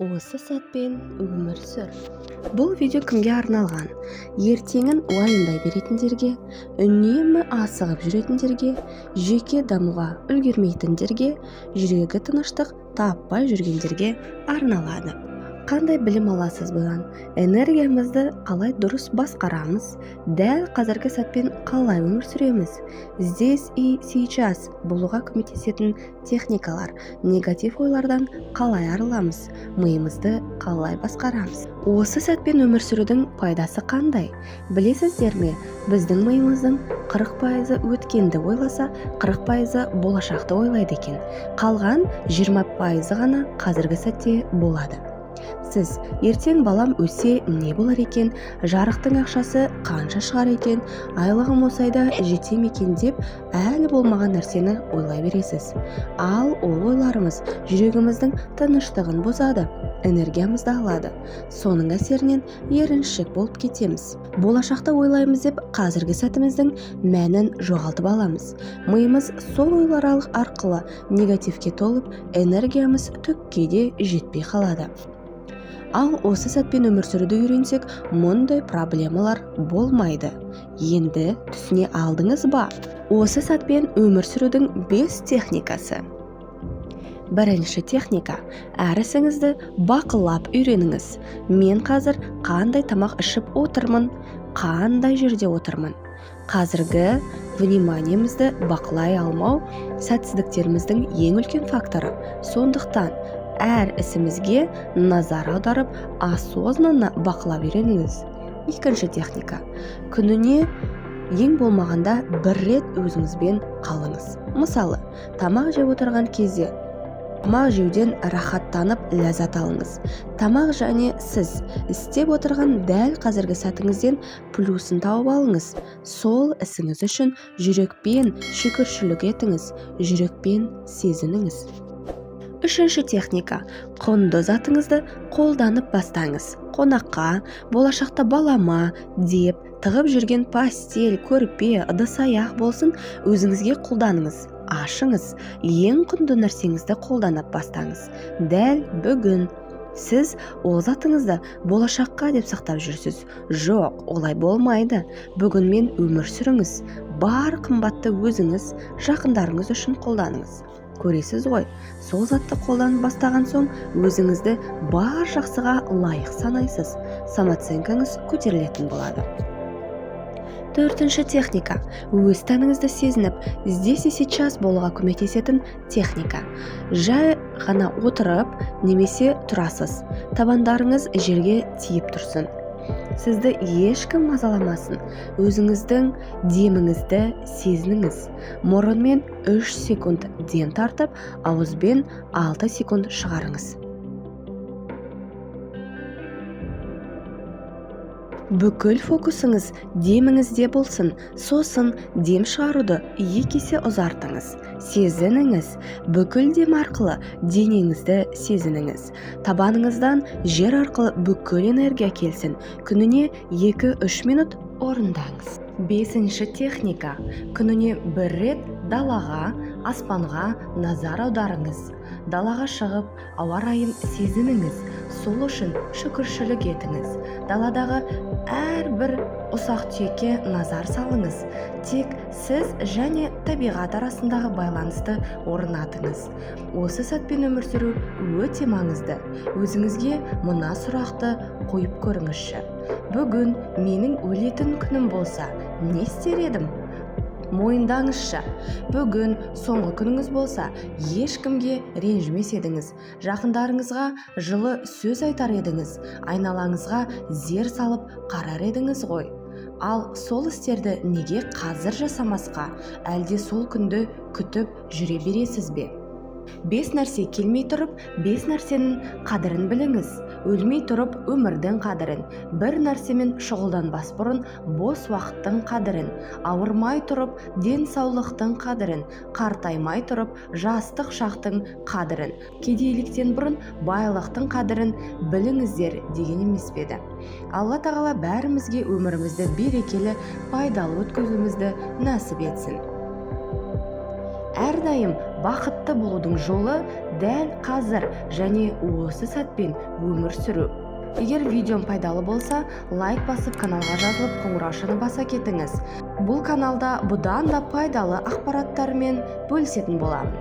Осы сәтпен өмір сүр. Бұл видео кімге арналған? Ертеңін уайымдай беретіндерге, үнемі асығып жүретіндерге, жеке дамуға үлгермейтіндерге, жүрегі тыныштық таппай жүргендерге арналады. Қандай білім аласыз бұдан? Энергиямызды қалай дұрыс басқарамыз? Дәл қазіргі сәтпен қалай өмір сүреміз? Здесь и сейчас болуға көмектесетін техникалар, негатив ойлардан қалай арыламыз? Миымызды қалай басқарамыз? Осы сәтпен өмір сүрудің пайдасы қандай? Білесіздер ме? Біздің миымыздың 40% өткенді ойласа, 40% болашақты ойлайды екен. Қалған 20% ғана қазіргі сәтте болады. Сіз ертең балам өссе не болар екен, жарықтың ақшасы қанша шығар екен, айлығым осы айда жете ме екен деп әлі болмаған нәрсені ойлай бересіз. Ал ол ойларымыз жүрегіміздің тыныштығын бұзады, энергиямызды алады. Соның әсерінен еріншек болып кетеміз. Болашақта ойлаймыз деп қазіргі сәтіміздің мәнін жоғалтып аламыз. Миымыз сол ойлар арқылы негативке толып, энергиямыз түкке де жетпей қалады. Ал осы сәтпен өмір сүруді үйренсек, мұндай проблемалар болмайды. Енді түсіне алдыңыз ба? Осы сәтпен өмір сүрудің 5 техникасы. Бірінші техника. Әр ісіңізді бақылап үйреніңіз. Мен қазір қандай тамақ ішіп отырмын, қандай жерде отырмын. Қазіргі вниманиемізді бақылай алмау сәтсіздіктеріміздің ең үлкен факторы. Сондықтан әр ісімізге назар аударып, осознанно бақылап үйреніңіз. Екінші техника. Күніне ең болмағанда бір рет өзіңізбен қалыңыз. Мысалы, тамақ жеп отырған кезде тамақ жеуден рахаттанып ләззат алыңыз. Тамақ және сіз істеп отырған дәл қазіргі сәтіңізден плюсын тауып алыңыз. Сол ісіңіз үшін жүрекпен шүкіршілік етіңіз, жүрекпен сезініңіз. Үшінші техника. Құнды затыңызды қолданып бастаңыз. Қонаққа, болашақта балама деп тығып жүрген пастель, көрпе, ыдыс-аяқ болсын, өзіңізге қолданыңыз. Ашыңыз, ең құнды нәрсеңізді қолданып бастаңыз. Дәл бүгін. Сіз ол затыңызды болашаққа деп сақтап жүрсіз. Жоқ, олай болмайды. Бүгінмен өмір сүріңіз. Бар қымбатты өзіңіз, жақындарыңыз үшін қолданыңыз. Көресіз ғой, сол затты қолданып бастаған соң өзіңізді бар жақсыға лайық санайсыз. Самооценкаңыз көтерілетін болады. Төртінші техника. Өз тәніңізді сезініп, здесь и сейчас болуға көмектесетін техника. Жай ғана отырып, немесе тұрасыз. Табандарыңыз жерге тиіп тұрсын. Сізді ешкім мазаламасын. Өзіңіздің деміңізді сезініңіз. Мұрынмен 3 секунд дем тартып, ауызбен 6 секунд шығарыңыз. Бүкіл фокусыңыз деміңізде болсын, сосын дем шығаруды 2 есе ұзартыңыз. Сезініңіз. Бүкіл дем арқылы денеңізді сезініңіз. Табаныңыздан жер арқылы бүкіл энергия келсін. Күніне 2-3 минут орындаңыз. Бесінші техника. Күніне бір рет далаға, аспанға назар аударыңыз. Далаға шығып, ауа райын сезініңіз. Сол үшін шүкіршілік етіңіз. Даладағы әрбір ұсақ түйекке назар салыңыз. Тек сіз және табиғат арасындағы байланысты орнатыңыз. Осы сәтпен өмір сүру өте маңызды. Өзіңізге мына сұрақты қойып көріңізші. Бүгін менің өлетін күнім болса, не істер едім? Мойындаңызшы. Бүгін соңғы күніңіз болса, ешкімге ренжімес едіңіз. Жақындарыңызға жылы сөз айтар едіңіз. Айналаңызға зер салып қарар едіңіз ғой. Ал сол істерді неге қазір жасамасқа? Әлде сол күнді күтіп жүре бересіз бе? 5 нәрсе келмей тұрып, 5 нәрсенің қадірін біліңіз. Өлмей тұрып өмірдің қадірін, бір нәрсемен шұғылданбас бұрын бос уақыттың қадірін, ауырмай тұрып денсаулықтың қадірін, қартаймай тұрып жастық шақтың қадірін, кедейліктен бұрын байлықтың қадірін біліңіздер деген емес пе еді? Алла тағала бәрімізге өмірімізді берекелі, пайдалы өткізуімізді нәсіп етсін. Әрдайым бақытты болудың жолы дәл қазір және осы сәтпен өмір сүру. Егер видеом пайдалы болса, лайк басып каналға жазылып қоңыраушыны баса кетіңіз. Бұл каналда бұдан да пайдалы ақпараттармен бөлісетін боламын.